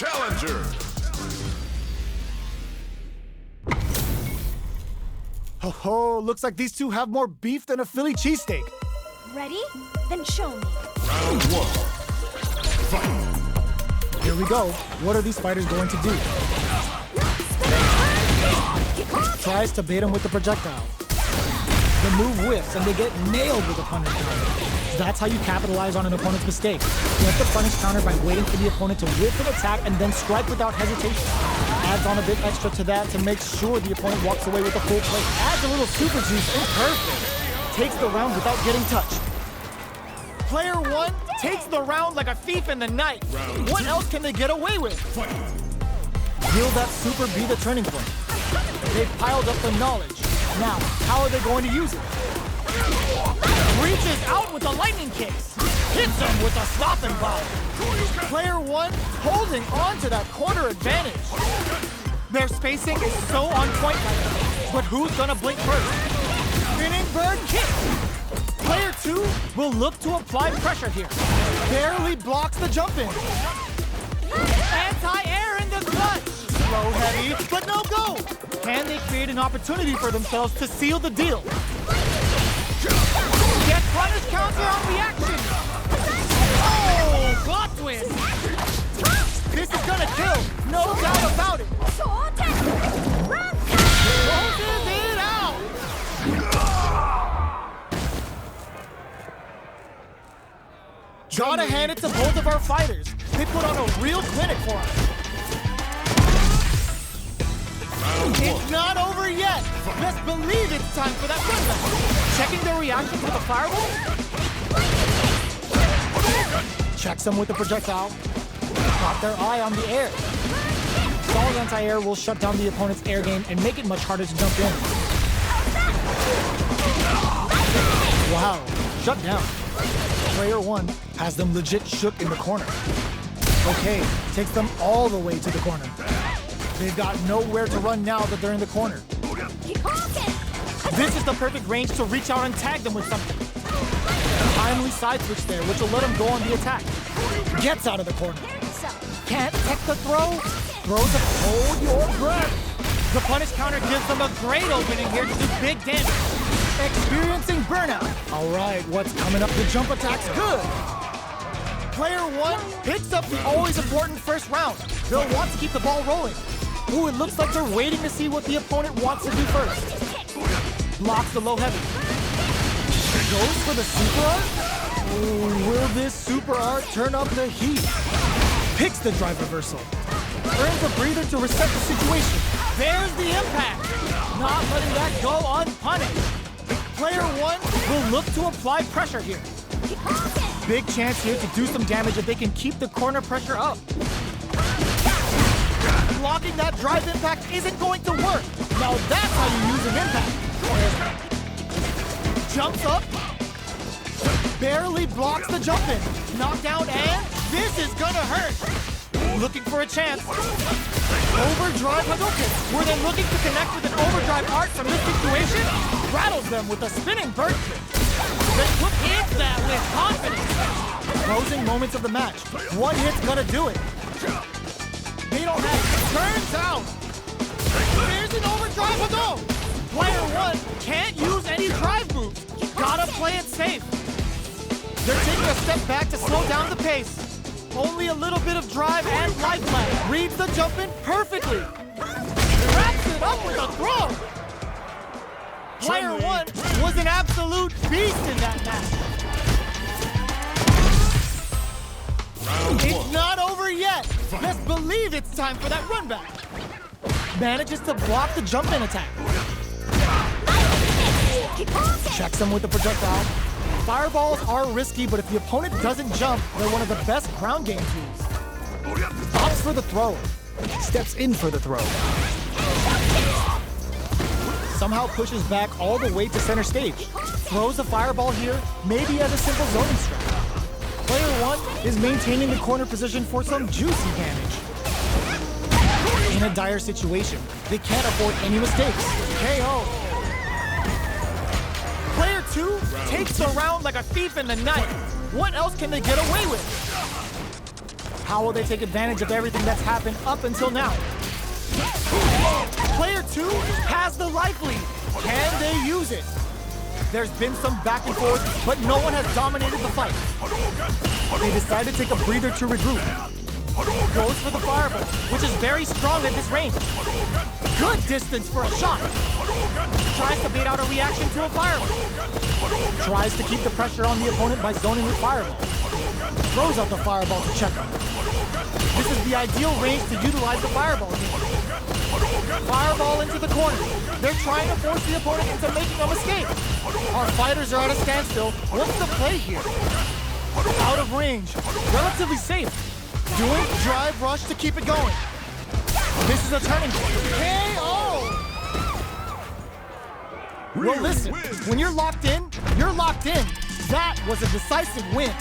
challenger. Oh, looks like these two have more beef than a Philly cheesesteak. Ready? Then show me. Round one. Fight. Here we go. What are these fighters going to do? Tries to bait him with the projectile. The move whiffs and they get nailed with a punish counter. That's how you capitalize on an opponent's mistake. Get the punish counter by waiting for the opponent to whiff an attack and then strike without hesitation. Adds on a bit extra to that to make sure the opponent walks away with a full plate. Adds a little super juice and perfect. Takes the round without getting touched. Player one takes the round like a thief in the night. What else can they get away with? Will that super be the turning point? They've piled up the knowledge. Now, how are they going to use it? Reaches out with the lightning kicks. Hits him with a stopping blow. Player one holding on to that corner advantage. Their spacing is so on point right now. But who's gonna blink first? Spinning bird kick. Player two will look to apply pressure here. Barely blocks the jump in. Anti-air in the clutch. Slow heavy, but no go. Can they create an opportunity for themselves to seal the deal? Get punish counter on reaction. Oh, plot twist. This is gonna kill, no doubt about it. Closes it out. Gotta hand it to both of our fighters. They put on a real clinic for us. It's not over yet. Best believe it's time for that run. Checking their reaction to the fireball. Checks them with the projectile. Got their eye on the air. Stall's anti-air will shut down the opponent's air game and make it much harder to jump in. Wow, shut down. Player one has them legit shook in the corner. Okay, takes them all the way to the corner. They've got nowhere to run now that they're in the corner. This is the perfect range to reach out and tag them with something. Timely side switch there, which will let him go on the attack. Gets out of the corner. Can't tech the throw. Throws a hold your breath. The punish counter gives them a great opening here to do big damage. Experiencing burnout. All right, what's coming up? The jump attack's good. Player one picks up the always important first round. They'll want to keep the ball rolling. Ooh, it looks like they're waiting to see what the opponent wants to do first. Blocks the low heavy. Goes for the super art? Ooh, will this super art turn up the heat? Picks the drive reversal. Earns a breather to reset the situation. There's the impact. Not letting that go unpunished. Player one will look to apply pressure here. Big chance here to do some damage if they can keep the corner pressure up. Blocking that drive impact isn't going to work. Now that's how you use an impact. Jumps up. Barely blocks the jump in. Knockdown and this is gonna hurt. Looking for a chance. Overdrive Hadouken. Were they looking to connect with an overdrive art from this situation? Rattles them with a spinning bird kick. They put into that with confidence. Closing moments of the match. One hit's gonna do it. They don't have it. Turns out. There's an overdrive Hadouken. Player one can't use any drive moves. Gotta play it safe. They're taking a step back to slow down the pace. Only a little bit of drive and life left. Reads the jump in perfectly. Wraps it up with a throw. Player one was an absolute beast in that match. It's not over yet. Best believe it's time for that run back. Manages to block the jump in attack. Checks him with the projectile. Fireballs are risky, but if the opponent doesn't jump, they're one of the best ground game tools. Opts for the throw. Steps in for the throw. Somehow pushes back all the way to center stage. Throws a fireball here, maybe as a simple zoning strike. Player one is maintaining the corner position for some juicy damage. In a dire situation, they can't afford any mistakes. KO. Player two takes the round like a thief in the night. What else can they get away with? How will they take advantage of everything that's happened up until now? Player 2 has the life lead. Can they use it? There's been some back and forth, but no one has dominated the fight. They decide to take a breather to regroup. Goes for the fireball, which is very strong at this range. Good distance for a shot. Tries to bait out a reaction to a fireball. Tries to keep the pressure on the opponent by zoning with fireball. Throws out the fireball to check him. This is the ideal range to utilize the fireball game. Fireball into the corner. They're trying to force the opponent into making a mistake. Our fighters are at a standstill. What's the play here? Out of range. Relatively safe. Doing drive rush to keep it going. This is a turning point. KO! Well, listen, when you're locked in, you're locked in. That was a decisive win.